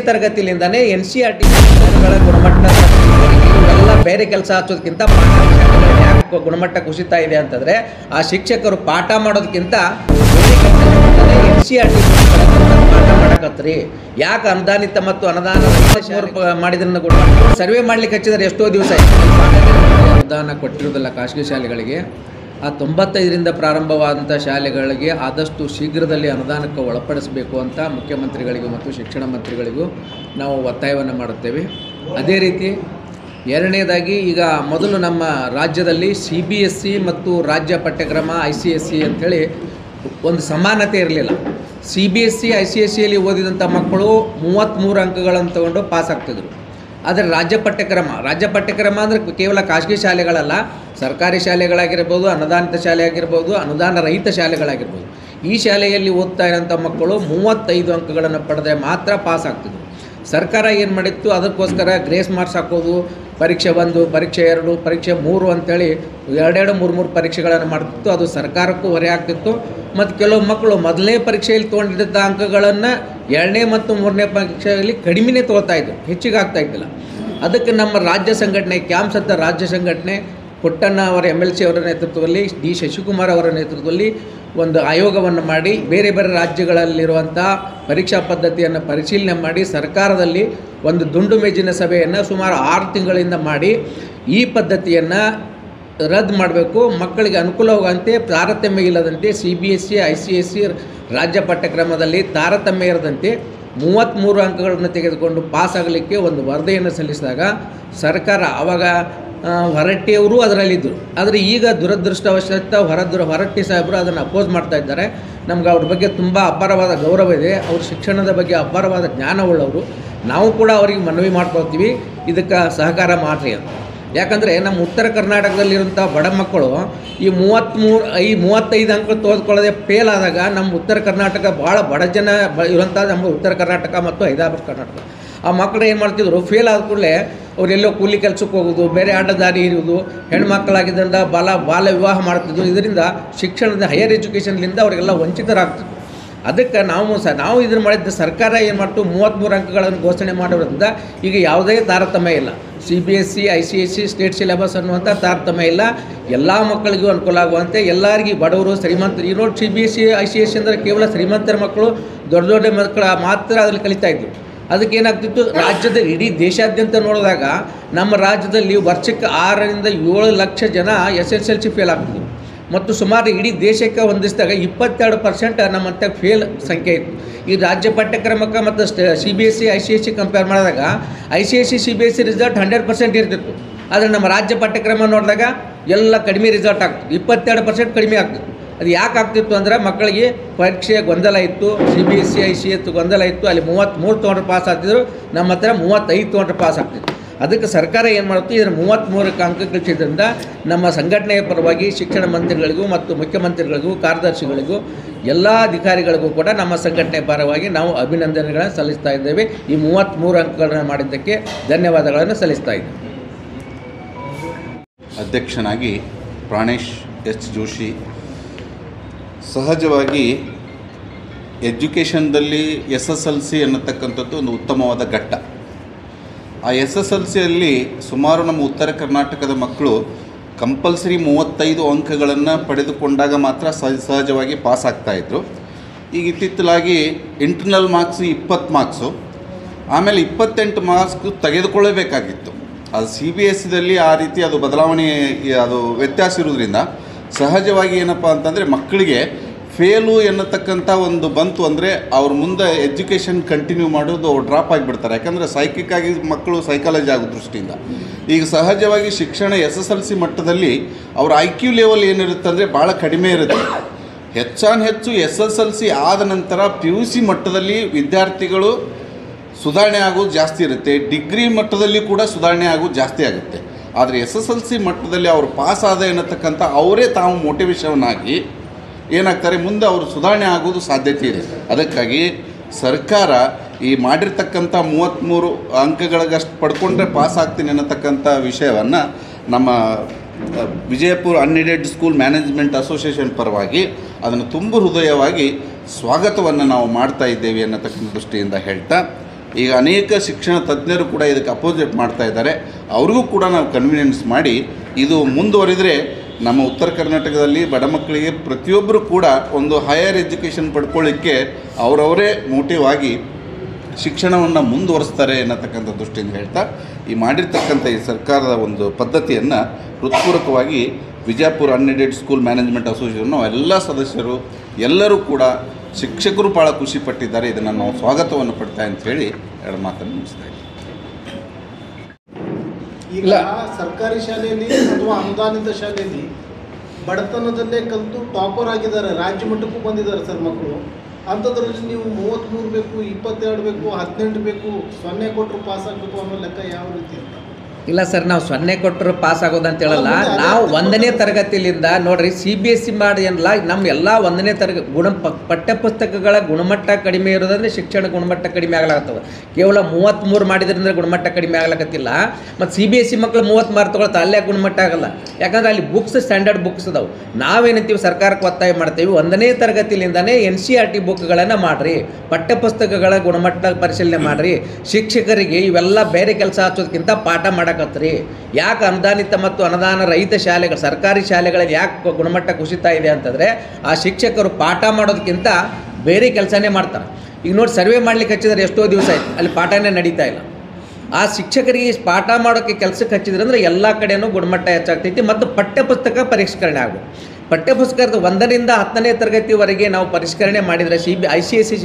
ತರಗತಿಯಿಂದನೇ NCERT ಪುಸ್ತಕಗಳ ಗುಣಮಟ್ಟ ಇವೆಲ್ಲ ಬೇರೆ ಕೆಲಸ ಹಚ್ಚೋದಕ್ಕಿಂತ ಯಾಕೆ ಗುಣಮಟ್ಟ ಕುಸಿತಾ ಇದೆ ಅಂತಂದರೆ ಆ ಶಿಕ್ಷಕರು ಪಾಠ ಮಾಡೋದಕ್ಕಿಂತ NCERT ಪಾಠ ಮಾಡಕತ್ರಿ. ಯಾಕೆ ಅನುದಾನಿತ ಮತ್ತು ಅನುದಾನ ಮಾಡಿದ್ರನ್ನ ಗುಣಮಟ್ಟ ಸರ್ವೆ ಮಾಡ್ಲಿಕ್ಕೆ ಹಚ್ಚಿದ್ರೆ ಎಷ್ಟೋ ದಿವಸ ಅನುದಾನ ಕೊಟ್ಟಿರೋದಿಲ್ಲ ಖಾಸಗಿ ಶಾಲೆಗಳಿಗೆ. ಆ 95ರಿಂದ ಪ್ರಾರಂಭವಾದಂಥ ಶಾಲೆಗಳಿಗೆ ಆದಷ್ಟು ಶೀಘ್ರದಲ್ಲಿ ಅನುದಾನಕ್ಕೆ ಒಳಪಡಿಸಬೇಕು ಅಂತ ಮುಖ್ಯಮಂತ್ರಿಗಳಿಗೂ ಮತ್ತು ಶಿಕ್ಷಣ ಮಂತ್ರಿಗಳಿಗೂ ನಾವು ಒತ್ತಾಯವನ್ನು ಮಾಡುತ್ತೇವೆ. ಅದೇ ರೀತಿ ಎರಡನೇದಾಗಿ ಈಗ ಮೊದಲು ನಮ್ಮ ರಾಜ್ಯದಲ್ಲಿ CBSE ಮತ್ತು ರಾಜ್ಯ ಪಠ್ಯಕ್ರಮ ICSE ಅಂಥೇಳಿ ಒಂದು ಸಮಾನತೆ ಇರಲಿಲ್ಲ. CBSE ICSEಯಲ್ಲಿ ಓದಿದಂಥ ಮಕ್ಕಳು 33 ಅಂಕಗಳನ್ನು ತಗೊಂಡು ಪಾಸ್ ಆಗ್ತಿದ್ರು. ಆದರೆ ರಾಜ್ಯ ಪಠ್ಯಕ್ರಮ ಅಂದರೆ ಕೇವಲ ಖಾಸಗಿ ಶಾಲೆಗಳಲ್ಲ, ಸರ್ಕಾರಿ ಶಾಲೆಗಳಾಗಿರ್ಬೋದು, ಅನುದಾನಿತ ಶಾಲೆ ಆಗಿರ್ಬೋದು, ಅನುದಾನ ರಹಿತ ಶಾಲೆಗಳಾಗಿರ್ಬೋದು. ಈ ಶಾಲೆಯಲ್ಲಿ ಓದ್ತಾ ಇರೋಂಥ ಮಕ್ಕಳು 35 ಅಂಕಗಳನ್ನು ಪಡೆದರೆ ಮಾತ್ರ ಪಾಸ್ ಆಗ್ತಿದ್ರು. ಸರ್ಕಾರ ಏನು ಮಾಡಿತ್ತು, ಅದಕ್ಕೋಸ್ಕರ ಗ್ರೇಸ್ ಮಾರ್ಕ್ಸ್ ಹಾಕೋದು, ಪರೀಕ್ಷೆ 1, ಪರೀಕ್ಷೆ 2, ಪರೀಕ್ಷೆ 3 ಅಂಥೇಳಿ 2-3 ಪರೀಕ್ಷೆಗಳನ್ನು ಮಾಡ್ತಿತ್ತು. ಅದು ಸರ್ಕಾರಕ್ಕೂ ಹೊರೆ ಆಗ್ತಿತ್ತು. ಮತ್ತು ಕೆಲವು ಮಕ್ಕಳು ಮೊದಲನೇ ಪರೀಕ್ಷೆಯಲ್ಲಿ ತೊಗೊಂಡಿದ್ದ ಅಂಕಗಳನ್ನು 2ನೇ ಮತ್ತು 3ನೇ ಪರೀಕ್ಷೆಯಲ್ಲಿ ಕಡಿಮೆನೇ ತೊಗೊಳ್ತಾಯಿದ್ರು, ಹೆಚ್ಚಿಗೆ ಆಗ್ತಾಯಿದ್ದಿಲ್ಲ. ಅದಕ್ಕೆ ನಮ್ಮ ರಾಜ್ಯ ಸಂಘಟನೆ ಕ್ಯಾಂಪ್ಸ್ ಅಂತ ರಾಜ್ಯ ಸಂಘಟನೆ ಪುಟ್ಟಣ್ಣ ಅವರ MLC ಅವರ ನೇತೃತ್ವದಲ್ಲಿ, D. ಶಶಿಕುಮಾರ್ ಅವರ ನೇತೃತ್ವದಲ್ಲಿ ಒಂದು ಆಯೋಗವನ್ನು ಮಾಡಿ ಬೇರೆ ಬೇರೆ ರಾಜ್ಯಗಳಲ್ಲಿರುವಂಥ ಪರೀಕ್ಷಾ ಪದ್ಧತಿಯನ್ನು ಪರಿಶೀಲನೆ ಮಾಡಿ ಸರ್ಕಾರದಲ್ಲಿ ಒಂದು ದುಂಡು ಮೇಜಿನ ಸಭೆಯನ್ನು ಸುಮಾರು 6 ತಿಂಗಳಿಂದ ಮಾಡಿ ಈ ಪದ್ಧತಿಯನ್ನು ರದ್ದು ಮಾಡಬೇಕು, ಮಕ್ಕಳಿಗೆ ಅನುಕೂಲವಾಗುವಂತೆ ತಾರತಮ್ಯ ಇಲ್ಲದಂತೆ CBSE ICSE ರಾಜ್ಯ ಪಠ್ಯಕ್ರಮದಲ್ಲಿ ತಾರತಮ್ಯ ಇರದಂತೆ 33 ಅಂಕಗಳನ್ನು ತೆಗೆದುಕೊಂಡು ಪಾಸ್ ಆಗಲಿಕ್ಕೆ ಒಂದು ವರದಿಯನ್ನು ಸಲ್ಲಿಸಿದಾಗ ಸರ್ಕಾರ ಆವಾಗ ಹೊರಟ್ಟಿಯವರು ಅದರಲ್ಲಿದ್ದರು. ಆದರೆ ಈಗ ದುರದೃಷ್ಟವಶಾತ್ ಹೊರಟ್ಟಿ ಸಾಹೇಬರು ಅದನ್ನು ಅಪೋಸ್ ಮಾಡ್ತಾ ಇದ್ದಾರೆ. ನಮ್ಗೆ ಅವ್ರ ಬಗ್ಗೆ ತುಂಬ ಅಪಾರವಾದ ಗೌರವ ಇದೆ, ಅವ್ರ ಶಿಕ್ಷಣದ ಬಗ್ಗೆ ಅಪಾರವಾದ ಜ್ಞಾನವುಳ್ಳವರು. ನಾವು ಕೂಡ ಅವರಿಗೆ ಮನವಿ ಮಾಡ್ಕೊಳ್ತೀವಿ, ಇದಕ್ಕೆ ಸಹಕಾರ ಮಾಡಿರಿ ಅಂತ. ಯಾಕಂದರೆ ನಮ್ಮ ಉತ್ತರ ಕರ್ನಾಟಕದಲ್ಲಿರುವಂಥ ಬಡ ಮಕ್ಕಳು ಈ 35 ಅಂಕ ತೆಗೆದುಕೊಳ್ಳದೆ ಫೇಲ್ ಆದಾಗ ನಮ್ಮ ಉತ್ತರ ಕರ್ನಾಟಕ ಭಾಳ ಬಡ ಜನ ಇರುವಂಥ ನಮ್ಮ ಉತ್ತರ ಕರ್ನಾಟಕ ಮತ್ತು ಹೈದರಾಬಾದ್ ಕರ್ನಾಟಕ ಆ ಮಕ್ಕಳು ಏನು ಮಾಡ್ತಿದ್ರು, ಫೇಲ್ ಆದ ಕೂಡಲೇ ಅವರೆಲ್ಲೋ ಕೂಲಿ ಕೆಲಸಕ್ಕೆ ಹೋಗೋದು, ಬೇರೆ ಅಡ್ಡದಾರಿ ಇರೋದು, ಹೆಣ್ಮಕ್ಕಳಾಗಿದ್ದರಿಂದ ಬಾಲ ವಿವಾಹ ಮಾಡ್ತಿದ್ರು. ಇದರಿಂದ ಶಿಕ್ಷಣದ ಹೈಯರ್ ಎಜುಕೇಷನ್ಲಿಂದ ಅವರಿಗೆಲ್ಲ ವಂಚಿತರಾಗ್ತಿದ್ರು. ಅದಕ್ಕೆ ನಾವು ಇದನ್ನು ಮಾಡಿದ್ದ ಸರ್ಕಾರ ಏನು ಮಾಡ್ತು, 33 ಅಂಕಗಳನ್ನು ಘೋಷಣೆ ಮಾಡೋದ್ರಿಂದ ಈಗ ಯಾವುದೇ ತಾರತಮ್ಯ ಇಲ್ಲ. CBSE ICSE ಸ್ಟೇಟ್ ಸಿಲೆಬಸ್ ಅನ್ನುವಂಥ ತಾರತಮ್ಯ ಇಲ್ಲ. ಎಲ್ಲ ಮಕ್ಕಳಿಗೂ ಅನುಕೂಲ ಆಗುವಂತೆ ಎಲ್ಲರಿಗೂ ಬಡವರು ಶ್ರೀಮಂತರು ಈ ನೋಡಿ CBSE ICSE ಅಂದರೆ ಕೇವಲ ಶ್ರೀಮಂತರ ಮಕ್ಕಳು ದೊಡ್ಡ ಮಕ್ಕಳು ಮಾತ್ರ ಅದರಲ್ಲಿ ಕಲಿತಾಯಿದ್ರು. ಅದಕ್ಕೇನಾಗ್ತಿತ್ತು, ರಾಜ್ಯದ ಇಡೀ ದೇಶಾದ್ಯಂತ ನೋಡಿದಾಗ ನಮ್ಮ ರಾಜ್ಯದಲ್ಲಿ ವರ್ಷಕ್ಕೆ 6ರಿಂದ 7 ಲಕ್ಷ ಜನ SSLC ಫೇಲ್ ಆಗ್ತಿದ್ರು. ಮತ್ತು ಸುಮಾರು ಇಡೀ ದೇಶಕ್ಕೆ ಹೊಂದಿಸಿದಾಗ 22% ನಮ್ಮಂಥ ಫೇಲ್ ಸಂಖ್ಯೆ ಇತ್ತು. ಈ ರಾಜ್ಯ ಪಠ್ಯಕ್ರಮಕ್ಕೆ ಮತ್ತು CBSE ICSE ಕಂಪೇರ್ ಮಾಡಿದಾಗ ICSE CBSE ರಿಸಲ್ಟ್ 100% ಇರ್ತಿತ್ತು. ಆದರೆ ನಮ್ಮ ರಾಜ್ಯ ಪಠ್ಯಕ್ರಮ ನೋಡಿದಾಗ ಎಲ್ಲ ಕಡಿಮೆ ರಿಸಲ್ಟ್ ಆಗ್ತಿತ್ತು, 22% ಕಡಿಮೆ ಆಗ್ತಿತ್ತು. ಅದು ಯಾಕೆ ಆಗ್ತಿತ್ತು ಅಂದರೆ ಮಕ್ಕಳಿಗೆ ಪರೀಕ್ಷೆ ಗೊಂದಲ ಇತ್ತು, CBSE ICSE ಗೊಂದಲ ಇತ್ತು. ಅಲ್ಲಿ 33 ತೊಗೊಂಡ್ರೆ ಪಾಸ್ ಆಗ್ತಿದ್ರು, ನಮ್ಮ ಹತ್ರ 35 ತೊಗೊಂಡ್ರೆ ಪಾಸ್ ಆಗ್ತಿತ್ತು. ಅದಕ್ಕೆ ಸರ್ಕಾರ ಏನು ಮಾಡುತ್ತೆ, ಇದನ್ನು 33 ಅಂಕ ಕಳಿಸಿದ್ರಿಂದ ನಮ್ಮ ಸಂಘಟನೆಯ ಪರವಾಗಿ ಶಿಕ್ಷಣ ಮಂತ್ರಿಗಳಿಗೂ ಮತ್ತು ಮುಖ್ಯಮಂತ್ರಿಗಳಿಗೂ ಕಾರ್ಯದರ್ಶಿಗಳಿಗೂ ಎಲ್ಲ ಅಧಿಕಾರಿಗಳಿಗೂ ಕೂಡ ನಮ್ಮ ಸಂಘಟನೆ ಪರವಾಗಿ ನಾವು ಅಭಿನಂದನೆಗಳನ್ನು ಸಲ್ಲಿಸ್ತಾ ಇದ್ದೇವೆ. ಈ 33 ಅಂಕಗಳನ್ನು ಮಾಡಿದ್ದಕ್ಕೆ ಧನ್ಯವಾದಗಳನ್ನು ಸಲ್ಲಿಸ್ತಾ ಇದ್ದೇವೆ. ಅಧ್ಯಕ್ಷನಾಗಿ ಪ್ರಾಣೇಶ್ ಎಚ್ ಜೋಶಿ. ಸಹಜವಾಗಿ ಎಜುಕೇಷನ್ದಲ್ಲಿ SSLC ಅನ್ನತಕ್ಕಂಥದ್ದು ಒಂದು ಉತ್ತಮವಾದ ಘಟ್ಟ. ಆ SSLCಯಲ್ಲಿ ಸುಮಾರು ನಮ್ಮ ಉತ್ತರ ಕರ್ನಾಟಕದ ಮಕ್ಕಳು ಕಂಪಲ್ಸರಿ 35 ಅಂಕಗಳನ್ನು ಪಡೆದುಕೊಂಡಾಗ ಮಾತ್ರ ಸಹಜವಾಗಿ ಪಾಸ್ ಆಗ್ತಾಯಿದ್ರು. ಈಗ ಇತ್ತಿತ್ತಲಾಗಿ ಇಂಟರ್ನಲ್ ಮಾರ್ಕ್ಸು 20 ಮಾರ್ಕ್ಸು, ಆಮೇಲೆ 28 ಮಾರ್ಕ್ಸ್ ತೆಗೆದುಕೊಳ್ಳಬೇಕಾಗಿತ್ತು. ಅದು CBSEದಲ್ಲಿ ಆ ರೀತಿ ಅದು ಬದಲಾವಣೆ, ಅದು ವ್ಯತ್ಯಾಸ ಇರೋದ್ರಿಂದ ಸಹಜವಾಗಿ ಏನಪ್ಪ ಅಂತಂದರೆ ಮಕ್ಕಳಿಗೆ ಫೇಲು ಎನ್ನತಕ್ಕಂಥ ಒಂದು ಬಂತು ಅಂದರೆ ಅವ್ರ ಮುಂದೆ ಎಜುಕೇಷನ್ ಕಂಟಿನ್ಯೂ ಮಾಡೋದು ಡ್ರಾಪ್ ಆಗಿಬಿಡ್ತಾರೆ. ಯಾಕಂದರೆ ಸೈಕಿಕ್ಕಾಗಿ ಮಕ್ಕಳು ಸೈಕಾಲಜಿ ಆಗೋ ದೃಷ್ಟಿಯಿಂದ ಈಗ ಸಹಜವಾಗಿ ಶಿಕ್ಷಣ SSLC ಮಟ್ಟದಲ್ಲಿ ಅವ್ರ IQ ಲೆವೆಲ್ ಏನಿರುತ್ತೆ ಅಂದರೆ ಭಾಳ ಕಡಿಮೆ ಇರುತ್ತೆ. ಹೆಚ್ಚು SSLC ಆದ ನಂತರ PUC ಮಟ್ಟದಲ್ಲಿ ವಿದ್ಯಾರ್ಥಿಗಳು ಸುಧಾರಣೆ ಆಗೋದು ಜಾಸ್ತಿ ಇರುತ್ತೆ, ಡಿಗ್ರಿ ಮಟ್ಟದಲ್ಲಿ ಕೂಡ ಸುಧಾರಣೆ ಆಗೋದು ಜಾಸ್ತಿ ಆಗುತ್ತೆ. ಆದರೆ SSLC ಮಟ್ಟದಲ್ಲಿ ಅವರು ಪಾಸ್ ಆದ ಎನ್ನತಕ್ಕಂಥ ಅವರೇ ತಾವು ಮೋಟಿವೇಶನ್ ಆಗಿ ಏನಾಗ್ತಾರೆ, ಮುಂದೆ ಅವರು ಸುಧಾರಣೆ ಆಗೋದು ಸಾಧ್ಯತೆ ಇದೆ. ಅದಕ್ಕಾಗಿ ಸರ್ಕಾರ ಈ ಮಾಡಿರ್ತಕ್ಕಂಥ 33 ಅಂಕಗಳಿಗಷ್ಟು ಪಡ್ಕೊಂಡ್ರೆ ಪಾಸ್ ಆಗ್ತೀನಿ ಅನ್ನತಕ್ಕಂಥ ವಿಷಯವನ್ನು ನಮ್ಮ Vijayapura unaided school management association ಪರವಾಗಿ ಅದನ್ನು ತುಂಬ ಹೃದಯವಾಗಿ ಸ್ವಾಗತವನ್ನು ನಾವು ಮಾಡ್ತಾ ಇದ್ದೇವೆ ಅನ್ನತಕ್ಕಂಥ ದೃಷ್ಟಿಯಿಂದ ಹೇಳ್ತಾ ಈಗ ಅನೇಕ ಶಿಕ್ಷಣ ತಜ್ಞರು ಕೂಡ ಇದಕ್ಕೆ ಅಪೋಸಿಟ್ ಮಾಡ್ತಾ ಇದ್ದಾರೆ. ಅವ್ರಿಗೂ ಕೂಡ ನಾವು ಕನ್ವಿನೆನ್ಸ್ ಮಾಡಿ ಇದು ಮುಂದುವರಿದರೆ ನಮ್ಮ ಉತ್ತರ ಕರ್ನಾಟಕದಲ್ಲಿ ಬಡ ಮಕ್ಕಳಿಗೆ ಪ್ರತಿಯೊಬ್ಬರು ಕೂಡ ಒಂದು ಹೈಯರ್ ಎಜುಕೇಷನ್ ಪಡ್ಕೊಳ್ಳಿಕ್ಕೆ ಅವರವರೇ ಮೋಟಿವ್ ಆಗಿ ಶಿಕ್ಷಣವನ್ನು ಮುಂದುವರಿಸ್ತಾರೆ ಅನ್ನತಕ್ಕಂಥ ದೃಷ್ಟಿಯಿಂದ ಹೇಳ್ತಾ ಈ ಮಾಡಿರ್ತಕ್ಕಂಥ ಈ ಸರ್ಕಾರದ ಒಂದು ಪದ್ಧತಿಯನ್ನು ಹೃತ್ಪೂರ್ವಕವಾಗಿ Vijayapura unaided school management association ಎಲ್ಲ ಸದಸ್ಯರು ಎಲ್ಲರೂ ಕೂಡ ಶಿಕ್ಷಕರು ಭಾಳ ಖುಷಿಪಟ್ಟಿದ್ದಾರೆ. ಇದನ್ನು ನಾವು ಸ್ವಾಗತವನ್ನು ಪಡ್ತಾ ಅಂತ ಹೇಳಿ ಎರಡು ಮಾತನ್ನು ಮುಗಿಸ್ತಾ ಇದ್ದೀವಿ. ಈಗ ಸರ್ಕಾರಿ ಶಾಲೆಯಲ್ಲಿ ಅಥವಾ ಅನುದಾನಿತ ಶಾಲೆಯಲ್ಲಿ ಬಡತನದಲ್ಲೇ ಕಲಿತು ಟಾಪರ್ ಆಗಿದ್ದಾರೆ, ರಾಜ್ಯ ಮಟ್ಟಕ್ಕೂ ಬಂದಿದ್ದಾರೆ ಸರ್ ಮಕ್ಕಳು. ಅಂಥದ್ರಲ್ಲಿ ನೀವು 33 ಬೇಕು, 22 ಬೇಕು, 18 ಬೇಕು, 0 ಕೊಟ್ಟರು ಪಾಸ್ ಆಗಬೇಕು ಅನ್ನೋ ಲೆಕ್ಕ ಯಾವ ರೀತಿ ಅಂತ? ಇಲ್ಲ ಸರ್, ನಾವು 0 ಕೊಟ್ಟರು ಪಾಸ್ ಆಗೋದಂತ ಹೇಳಲ್ಲ. ನಾವು 1ನೇ ತರಗತಿಯಿಂದ ನೋಡ್ರಿ CBSE ಮಾಡಿ ಏನಲ್ಲ, ನಮ್ಮ ಎಲ್ಲ 1ನೇ ತರಗತಿ ಪಠ್ಯಪುಸ್ತಕಗಳ ಗುಣಮಟ್ಟ ಕಡಿಮೆ ಇರೋದಂದ್ರೆ ಶಿಕ್ಷಣ ಗುಣಮಟ್ಟ ಕಡಿಮೆ ಆಗ್ಲಾಗ್ತದೆ. ಕೇವಲ 33 ಮಾಡಿದ್ರಿಂದ ಗುಣಮಟ್ಟ ಕಡಿಮೆ ಆಗ್ಲಕತ್ತಿಲ್ಲ. ಮತ್ತು CBSE ಮಕ್ಕಳು 30 ಮಾರ್ಕ್ ತೊಗೊಳ್ತಾ ಅಲ್ಲೇ ಗುಣಮಟ್ಟ ಆಗಲ್ಲ. ಯಾಕಂದ್ರೆ ಅಲ್ಲಿ ಬುಕ್ಸ್ ಸ್ಟ್ಯಾಂಡರ್ಡ್ ಬುಕ್ಸ್ ಅದಾವೆ. ನಾವೇನಂತೀವಿ ಸರ್ಕಾರಕ್ಕೆ ಒತ್ತಾಯ ಮಾಡ್ತೀವಿ, 1ನೇ ತರಗತಿಯಿಂದನೇ NCERT ಬುಕ್ಗಳನ್ನು ಮಾಡಿರಿ, ಪಠ್ಯಪುಸ್ತಕಗಳ ಗುಣಮಟ್ಟ ಪರಿಶೀಲನೆ ಮಾಡಿರಿ. ಶಿಕ್ಷಕರಿಗೆ ಇವೆಲ್ಲ ಬೇರೆ ಕೆಲಸ ಹಚ್ಚೋದಕ್ಕಿಂತ ಪಾಠ ಮಾಡಕ್ಕೆ ಯಾಕೆ ಅನುದಾನಿತ ಮತ್ತು ಅನುದಾನ ರಹಿತ ಶಾಲೆಗಳು ಸರ್ಕಾರಿ ಶಾಲೆಗಳಲ್ಲಿ ಯಾಕೆ ಗುಣಮಟ್ಟ ಕುಸಿತಾ ಇದೆ ಅಂತಂದರೆ ಆ ಶಿಕ್ಷಕರು ಪಾಠ ಮಾಡೋದಕ್ಕಿಂತ ಬೇರೆ ಕೆಲಸನೇ ಮಾಡ್ತಾರೆ. ಈಗ ನೋಡಿ, ಸರ್ವೆ ಮಾಡ್ಲಿಕ್ಕೆ ಹಚ್ಚಿದ್ರೆ ಎಷ್ಟೋ ದಿವಸ ಆಯ್ತು, ಅಲ್ಲಿ ಪಾಠನೇ ನಡೀತಾ ಇಲ್ಲ. ಆ ಶಿಕ್ಷಕರಿಗೆ ಪಾಠ ಮಾಡೋಕ್ಕೆ ಕೆಲಸಕ್ಕೆ ಹಚ್ಚಿದ್ರೆ ಅಂದರೆ ಎಲ್ಲ ಕಡೆಯೂ ಗುಣಮಟ್ಟ ಹೆಚ್ಚಾಗ್ತೈತಿ ಮತ್ತು ಪಠ್ಯಪುಸ್ತಕ ಪರಿಷ್ಕರಣೆ ಆಗಬೇಕು. ಪಠ್ಯಪುಸ್ತಕದ 1ರಿಂದ 10ನೇ ತರಗತಿವರೆಗೆ ನಾವು ಪರಿಷ್ಕರಣೆ ಮಾಡಿದರೆ ICSE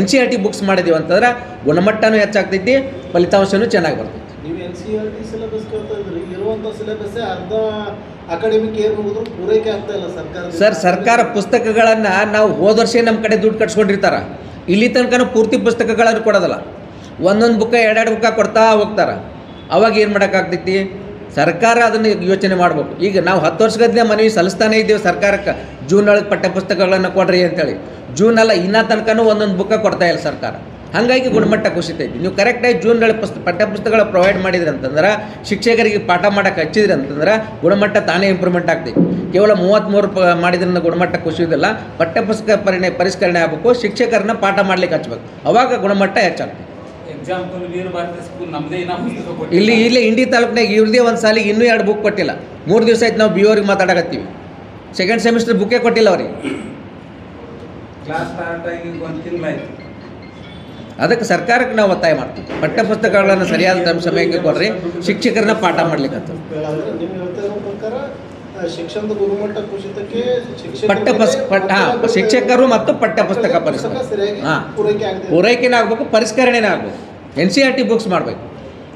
NCERT ಬುಕ್ಸ್ ಮಾಡಿದ್ದೀವಿ ಅಂತಂದ್ರೆ ಗುಣಮಟ್ಟನೂ ಹೆಚ್ಚಾಗ್ತೈತಿ, ಫಲಿತಾಂಶನೂ ಚೆನ್ನಾಗಿ ಬರ್ತೈತಿ. ನೀವು NCERT ಸಿಲೆಬಸ್ ಕೇಳ್ತಾ ಇದ್ರಿ, ಇರುವಂಥ ಸಿಲೆಬಸ್ಸೇ ಅರ್ಧ ಅಕಾಡೆಮಿಕ್ ಏರ್ ಮುಗಿದ್ರು ಪೂರೈಕೆ ಆಗ್ತಾ ಇಲ್ಲ ಸರ್ಕಾರ. ಸರ್, ಸರ್ಕಾರ ಪುಸ್ತಕಗಳನ್ನು ನಾವು ಹೋದ ವರ್ಷ ನಮ್ಮ ಕಡೆ ದುಡ್ಡು ಕಟ್ಸ್ಕೊಂಡಿರ್ತಾರೆ, ಇಲ್ಲಿ ತನಕ ಪೂರ್ತಿ ಪುಸ್ತಕಗಳನ್ನು ಕೊಡೋದಲ್ಲ. ಒಂದೊಂದು ಬುಕ್ಕ 2 ಬುಕ್ಕ ಕೊಡ್ತಾ ಹೋಗ್ತಾರೆ. ಅವಾಗ ಏನು ಮಾಡೋಕ್ಕಾಗ್ತೈತಿ? ಸರ್ಕಾರ ಅದನ್ನು ಯೋಚನೆ ಮಾಡಬೇಕು. ಈಗ ನಾವು 10 ವರ್ಷಗದ್ದೇ ಮನವಿ ಸಲ್ಲಿಸ್ತಾನೇ ಇದ್ದೀವಿ ಸರ್ಕಾರಕ್ಕೆ, ಜೂನ್ ಒಳಗೆ ಪಠ್ಯಪುಸ್ತಕಗಳನ್ನು ಕೊಡ್ರಿ ಅಂತೇಳಿ. ಜೂನ್ ಅಲ್ಲ, ಇನ್ನೂ ತನಕನೂ ಒಂದೊಂದು ಬುಕ್ಕ ಕೊಡ್ತಾ ಇಲ್ಲ ಸರ್ಕಾರ. ಹಾಗಾಗಿ ಗುಣಮಟ್ಟ ಕುಸಿತೈತಿ. ನೀವು ಕರೆಕ್ಟಾಗಿ ಜೂನ್ನಲ್ಲಿ ಪಠ್ಯಪುಸ್ತಕಗಳು ಪ್ರೊವೈಡ್ ಮಾಡಿದ್ರಿ ಅಂತಂದ್ರೆ, ಶಿಕ್ಷಕರಿಗೆ ಪಾಠ ಮಾಡೋಕ್ಕೆ ಹಚ್ಚಿದ್ರಿ ಅಂತಂದ್ರೆ ಗುಣಮಟ್ಟ ತಾನೇ ಇಂಪ್ರೂವ್ಮೆಂಟ್ ಆಗ್ತೈತಿ. ಕೇವಲ 33 ಮಾಡಿದ್ರಿಂದ ಗುಣಮಟ್ಟ ಕುಸಿಯೋದಿಲ್ಲ. ಪಠ್ಯಪುಸ್ತಕ ಪರಿಷ್ಕರಣೆ ಆಗಬೇಕು, ಶಿಕ್ಷಕರನ್ನ ಪಾಠ ಮಾಡ್ಲಿಕ್ಕೆ ಹಚ್ಬೇಕು, ಅವಾಗ ಗುಣಮಟ್ಟ ಹೆಚ್ಚಾಗ್ತದೆ. ಇಲ್ಲಿ ಇಂಡಿ ತಾಲೂಕಿನಾಗ ಇವ್ರದೇ ಒಂದು ಸಾಲಿಗೆ ಇನ್ನೂ 2 ಬುಕ್ ಕೊಟ್ಟಿಲ್ಲ. 3 ದಿವಸ ಆಯ್ತು ನಾವು BO ಮಾತಾಡಕತ್ತೀವಿ. 2nd ಸೆಮಿಸ್ಟರ್ ಬುಕ್ಕೇ ಕೊಟ್ಟಿಲ್ಲ ಅವ್ರಿಗೆ. ಅದಕ್ಕೆ ಸರ್ಕಾರಕ್ಕೆ ನಾವು ಒತ್ತಾಯ ಮಾಡ್ತೀವಿ, ಪಠ್ಯಪುಸ್ತಕಗಳನ್ನು ಸರಿಯಾದ ಸಮಯಕ್ಕೆ ಕೊಡ್ರಿ, ಶಿಕ್ಷಕರನ್ನ ಪಾಠ ಮಾಡ್ಲಿಕ್ಕೆ. ಶಿಕ್ಷಣದ ಗುಣಮಟ್ಟ ಕುಸಿತಕ್ಕೆ ಶಿಕ್ಷಕರು ಮತ್ತು ಪಠ್ಯಪುಸ್ತಕ ಪೂರೈಕೆನೇ ಆಗಬೇಕು, ಪರಿಷ್ಕರಣೆನೇ ಆಗಬೇಕು. NCERT ಬುಕ್ಸ್ ಮಾಡಬೇಕು.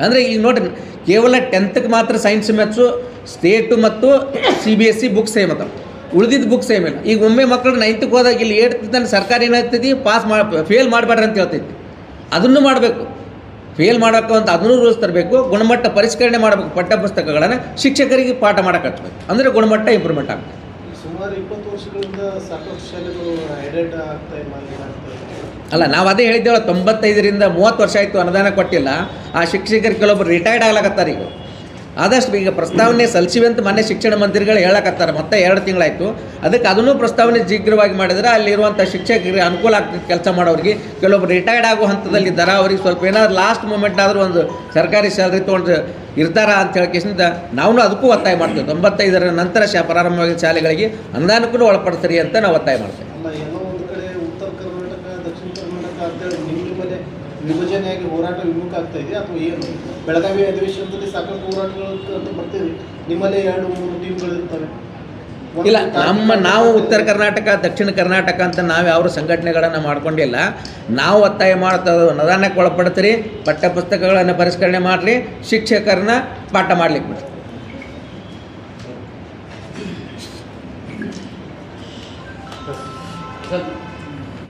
ಅಂದರೆ ಈಗ ನೋಡಿರಿ, ಕೇವಲ 10ಕ್ಕೆ ಮಾತ್ರ ಸೈನ್ಸ್ ಮ್ಯಾಥ್ಸು ಸ್ಟೇಟು ಮತ್ತು CBSE ಬುಕ್ಸ್ ಸೇಮ್ ಅದಾವೆ, ಉಳಿದಿದ್ದು ಬುಕ್ಸ್ ಸೇಮ್ ಇಲ್ಲ. ಈಗ ಒಮ್ಮೆ ಮಕ್ಕಳು 9ಕ್ಕೆ ಹೋದಾಗ ಇಲ್ಲಿ 8th ಸರ್ಕಾರ ಏನಾಗ್ತೈತಿ, ಫೇಲ್ ಮಾಡಬೇಡ್ರಿ ಅಂತ ಹೇಳ್ತೈತಿ. ಅದನ್ನು ಮಾಡಬೇಕು, ಫೇಲ್ ಮಾಡೋಕ್ಕೆ ಅಂತ ಅದನ್ನು ರೂಲ್ಸ್ ತರಬೇಕು. ಗುಣಮಟ್ಟ ಪರಿಷ್ಕರಣೆ ಮಾಡಬೇಕು, ಪಠ್ಯಪುಸ್ತಕಗಳನ್ನು ಶಿಕ್ಷಕರಿಗೆ ಪಾಠ ಮಾಡೋಕೆ ಹಚ್ಚಬೇಕು, ಅಂದರೆ ಗುಣಮಟ್ಟ ಇಂಪ್ರೂವ್ಮೆಂಟ್ ಆಗ್ತದೆ. ಸುಮಾರು 20 ವರ್ಷಗಳಿಂದ ಸಾಕಷ್ಟು ಶಾಲೆಗಳು ಎಡೆಡ್ ಆಗ್ತಾ ಅಲ್ಲ, ನಾವು ಅದೇ ಹೇಳಿದ್ದೇವಲ್ಲ, 95ರಿಂದ 30 ವರ್ಷ ಆಯಿತು ಅನುದಾನ ಕೊಟ್ಟಿಲ್ಲ. ಆ ಶಿಕ್ಷಕರು ಕೆಲವೊಬ್ಬರು ರಿಟೈರ್ಡ್ ಆಗ್ಲಕತ್ತಾರೆ. ಈಗ ಆದಷ್ಟು ಈಗ ಪ್ರಸ್ತಾವನೆ ಸಲ್ಲಿಸಿವೆ ಅಂತ ಮೊನ್ನೆ ಶಿಕ್ಷಣ ಮಂತ್ರಿಗಳು ಹೇಳಕತ್ತಾರೆ. ಮತ್ತೆ 2 ತಿಂಗಳಾಯಿತು. ಅದಕ್ಕೆ ಅದನ್ನು ಪ್ರಸ್ತಾವನೆ ಶೀಘ್ರವಾಗಿ ಮಾಡಿದರೆ ಅಲ್ಲಿರುವಂಥ ಶಿಕ್ಷಕರಿಗೆ ಅನುಕೂಲ ಆಗ್ತದೆ. ಕೆಲಸ ಮಾಡೋರಿಗೆ ಕೆಲವೊಬ್ರು ರಿಟೈರ್ಡ್ ಆಗೋ ಹಂತದಲ್ಲಿದ್ದಾರೆ, ಅವ್ರಿಗೆ ಸ್ವಲ್ಪ ಏನಾದ್ರು ಲಾಸ್ಟ್ ಮೂಮೆಂಟ್ ಆದರೂ ಒಂದು ಸರ್ಕಾರಿ ಸ್ಯಾಲ್ರಿ ತೊಗೊಂಡು ಇರ್ತಾರ ಅಂತ ಹೇಳೋಕ್ಕಿಂತ ನಾವು ಅದಕ್ಕೂ ಒತ್ತಾಯ ಮಾಡ್ತೇವೆ. 95ರ ನಂತರ ಪ್ರಾರಂಭವಾಗಿದ್ದ ಶಾಲೆಗಳಿಗೆ ಅನುದಾನಕ್ಕೂ ಒಳಪಡ್ತೀರಿ ಅಂತ ನಾವು ಒತ್ತಾಯ ಮಾಡ್ತೇವೆ. ವಿಭಜನೆಯಾಗಿ ಹೋರಾಟ ವಿಮುಖ ಆಗ್ತಾ ಇದೆ ಅಥವಾ ಏನು? ಬೆಳಗಾವಿ ಅಧಿವೇಶನದಲ್ಲಿ ಸಾಕಷ್ಟು ಹೋರಾಟಗಳು ಬರ್ತೀವಿ, ನಿಮ್ಮಲ್ಲೇ 2-3 ಟೀಮ್ಗಳು ಇರ್ತವೆ. ಇಲ್ಲ, ನಾವು ಉತ್ತರ ಕರ್ನಾಟಕ ದಕ್ಷಿಣ ಕರ್ನಾಟಕ ಅಂತ ನಾವು ಯಾವ ಸಂಘಟನೆಗಳನ್ನು ಮಾಡ್ಕೊಂಡಿಲ್ಲ. ನಾವು ಒತ್ತಾಯ ಮಾಡ್ತಾ ಅನುದಾನಕ್ಕೆ ಒಳಪಡ್ತೀರಿ, ಪಠ್ಯಪುಸ್ತಕಗಳನ್ನು ಪರಿಷ್ಕರಣೆ ಮಾಡಿರಿ, ಶಿಕ್ಷಕರನ್ನ ಪಾಠ ಮಾಡ್ಲಿಕ್ಕೆ ಬಿಡ್ರಿ.